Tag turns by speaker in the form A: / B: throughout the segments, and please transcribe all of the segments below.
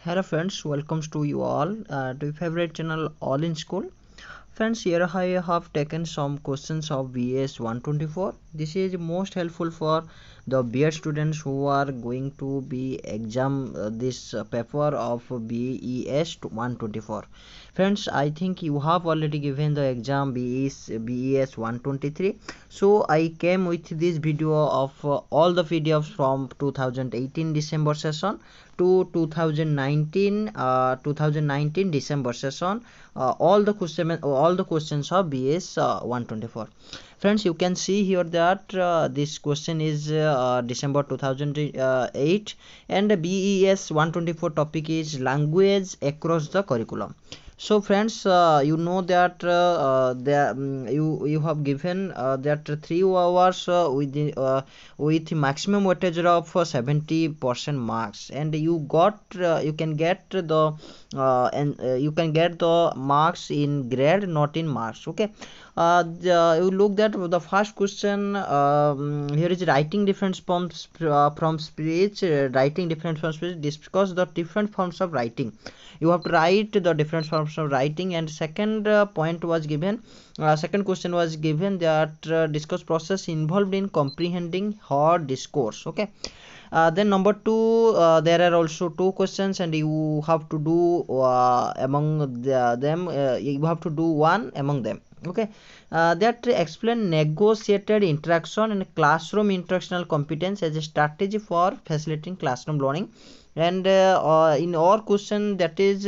A: Hello friends, welcome to you all to your favorite channel All in School. Friends, here I have taken some questions of BS 124. This is most helpful for the BEd students who are going to be exam this paper of BES 124. Friends, I think you have already given the exam BES 123. So I came with this video of all the videos from 2018 December session to 2019 December session, all the questions of BS 124. Friends, you can see here that this question is December 2008 and BES 124 topic is language across the curriculum. So friends, you know that you have given that 3 hours with maximum weightage of 70% marks, and you can get the marks in grade, not in marks. Okay, you look at the first question. Here is writing difference from speech. Writing difference from speech. Discuss the different forms of writing. You have to write the different forms of writing. And second point was given. Second question was given that discourse process involved in comprehending hard discourse. Okay. Then number 2, there are also 2 questions, and you have to do among them. You have to do one among them. Okay, that explain negotiated interaction and classroom interactional competence as a strategy for facilitating classroom learning. And in our question, that is,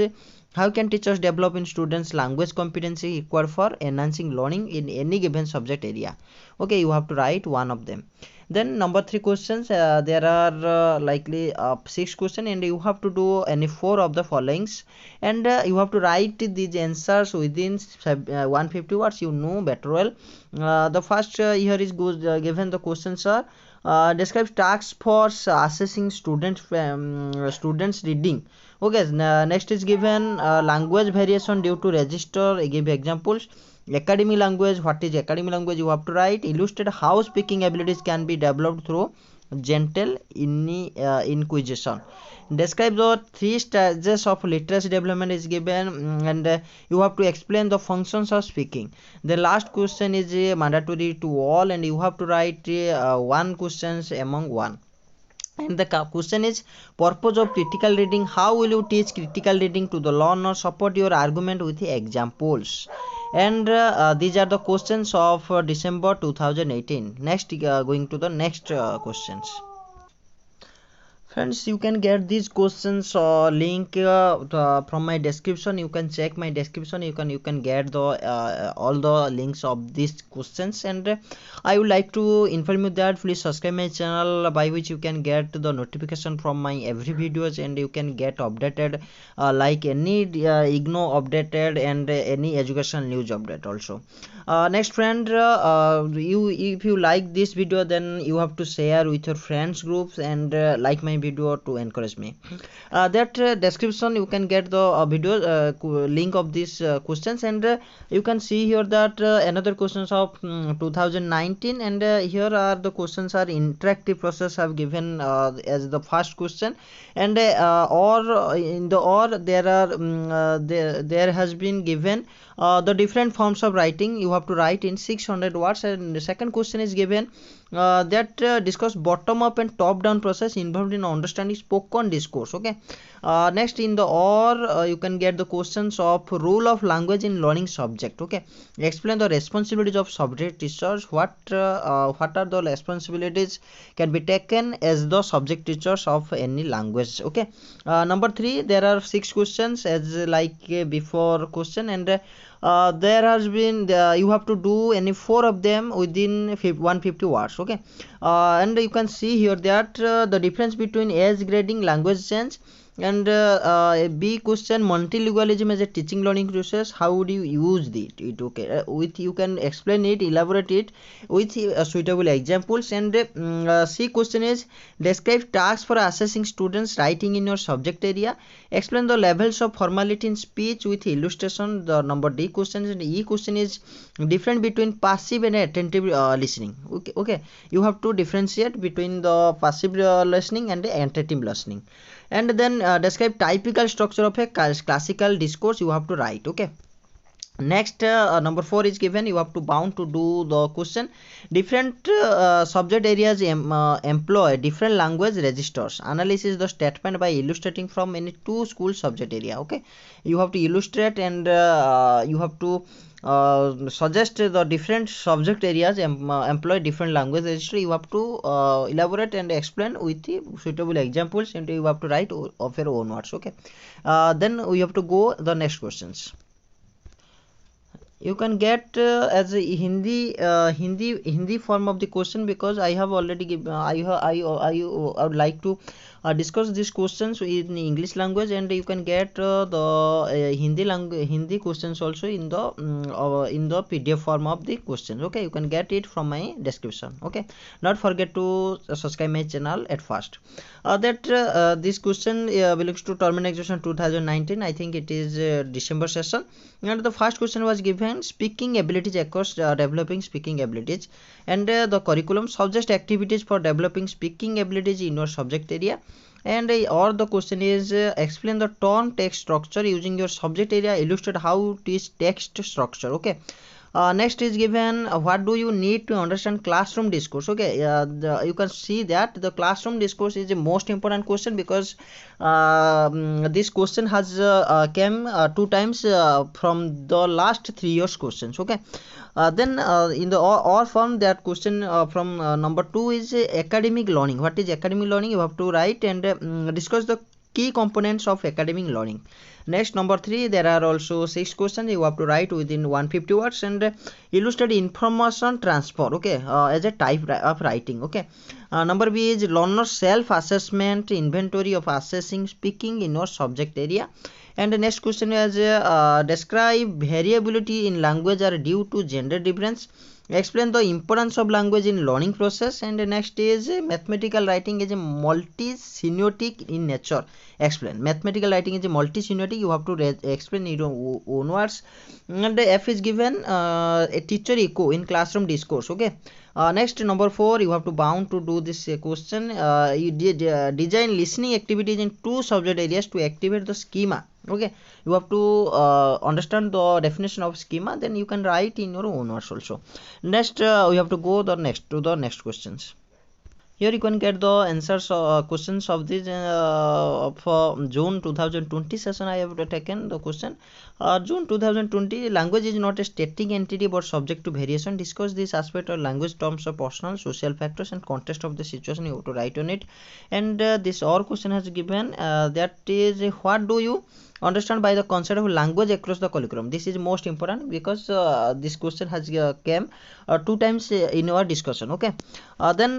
A: how can teachers develop in students language competency required for enhancing learning in any given subject area? Okay, you have to write one of them. Then number 3 questions, there are likely 6 questions, and you have to do any 4 of the followings, and you have to write these answers within 150 words. You know better well. The first here is given the questions are describe task force assessing students reading. Okay, next is given language variation due to register. I give examples. Academy language, what is academy language? You have to write. Illustrate how speaking abilities can be developed through gentle inquisition. Describe the 3 stages of literacy development is given, and you have to explain the functions of speaking. The last question is mandatory to all, and you have to write one questions among one. And the question is purpose of critical reading. How will you teach critical reading to the learner? Support your argument with examples. And these are the questions of December 2018. Next, going to the next questions. Friends, you can get these questions link from my description. You can check my description. You can get the all the links of these questions. And I would like to inform you that please subscribe my channel, by which you can get the notification from my every videos, and you can get updated like any IGNOU updated and any educational news update also. Next, friend, if you like this video, then you have to share with your friends groups and like my video to encourage me. That description you can get the video link of these questions, and you can see here that another questions of 2019, and here are the questions are interactive process have given as the first question. And or in the or there are there has been given the different forms of writing. You have to write in 600 words. And the second question is given that discuss bottom up and top down process involved in understanding spoken discourse. Okay, next in the or you can get the questions of role of language in learning subject. Okay, explain the responsibilities of subject teachers. What are the responsibilities can be taken as the subject teachers of any language. Okay, number 3, there are 6 questions as like before question, and there has been you have to do any 4 of them within 150 words. Okay, and you can see here that the difference between age grading, language change, and B question, multilingualism as a teaching learning process. How would you use it? Okay, with you can explain it, elaborate it with suitable examples. And C question is describe tasks for assessing students writing in your subject area. Explain the levels of formality in speech with illustration. The number D question. And E question is difference between passive and attentive listening. Okay, you have to differentiate between the passive listening and the attentive listening. and then describe typical structure of a classical discourse you have to write. Okay, next number 4 is given, you have to bound to do the question. Different subject areas employ different language registers. Analysis the statement by illustrating from any two school subject area. Okay, you have to illustrate, and you have to suggest the different subject areas employ different language register. You have to elaborate and explain with the suitable examples, and you have to write of your own words. Okay, then we have to go the next questions. You can get as a Hindi form of the question, because I have already given, I would like to discuss these questions in English language, and you can get the Hindi questions also in the PDF form of the questions. Okay, you can get it from my description. Okay, not forget to subscribe my channel at first. This question belongs to term examination 2019. I think it is December session, and the first question was given speaking abilities across developing speaking abilities, and the curriculum suggest activities for developing speaking abilities in your subject area, and or the question is explain the term text structure using your subject area, illustrate how it is text structure. Okay, next is given what do you need to understand classroom discourse. Okay, you can see that the classroom discourse is the most important question, because this question has came 2 times from the last 3 years questions. Okay, then in the or form, that question from number 2 is academic learning. What is academic learning? You have to write and discuss the key components of academic learning. Next, number 3, there are also 6 questions. You have to write within 150 words and illustrate information transfer. Okay, as a type of writing. Okay, number B is learner self assessment, inventory of assessing speaking in your subject area. And the next question is describe variability in language are due to gender difference. Explain the importance of language in learning process. And the next is mathematical writing is a multi-semiotic in nature. Explain. Mathematical writing is a multi-semiotic. You have to explain in your own words. And the F is given a teacher echo in classroom discourse. Okay. Next, number 4, you have to bound to do this question. You did design listening activities in 2 subject areas to activate the schema. Okay, you have to understand the definition of schema, then you can write in your own words also. Next, we have to go the next questions. Here you can get the answers questions of this for June 2020 session. I have taken the question. June 2020, language is not a static entity but subject to variation. Discuss this aspect of language terms of personal, social factors and context of the situation. You have to write on it. And this or question has given that is what do you understand by the concept of language across the curriculum. This is most important, because this question has came 2 times in our discussion. Okay, then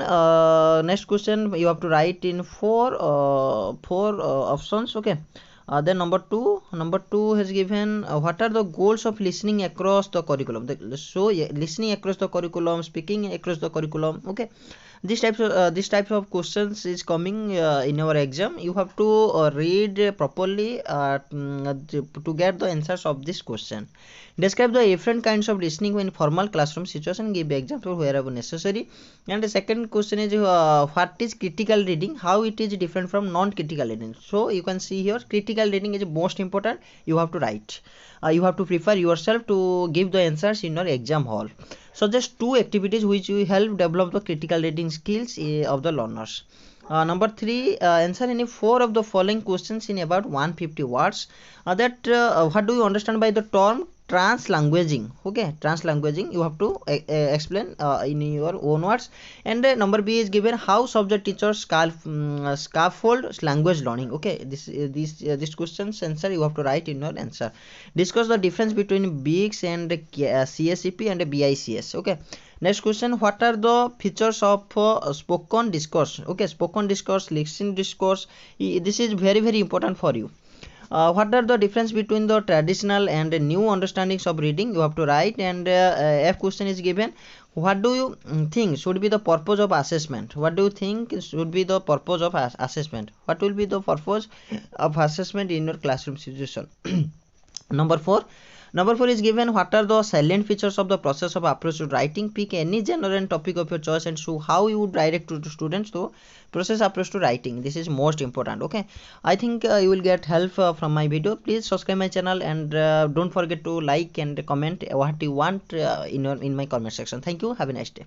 A: next question you have to write in four options. Okay, then number 2 has given what are the goals of listening across the curriculum. So listening across the curriculum, speaking across the curriculum. Okay, this types of questions is coming in our exam. You have to read properly to get the answers of this question. Describe the different kinds of listening in formal classroom situation. Give example wherever necessary. And the second question is what is critical reading, how it is different from non-critical reading. So you can see here critical reading is most important. You have to write. You have to prepare yourself to give the answers in your exam hall. Suggest 2 activities which will help develop the critical reading skills of the learners. Number 3, answer any 4 of the following questions in about 150 words. What do you understand by the term translanguaging? Okay, translanguaging you have to explain in your own words. And number B is given how subject teachers scaffold language learning. Okay, this question's answer you have to write in your answer. Discuss the difference between BICS and CSEP and BICS. Okay, next question, what are the features of spoken discourse? Okay, spoken discourse, listening discourse, this is very important for you. What are the difference between the traditional and new understandings of reading? You have to write. And F question is given, what do you think should be the purpose of assessment? What do you think should be the purpose of assessment? What will be the purpose of assessment in your classroom situation? Number 4, Number 4 is given, what are the salient features of the process of approach to writing. Pick any genre and topic of your choice and show how you would direct to students to process approach to writing. This is most important. Okay, I think you will get help from my video. Please subscribe my channel, and don't forget to like and comment what you want in my comment section. Thank you. Have a nice day.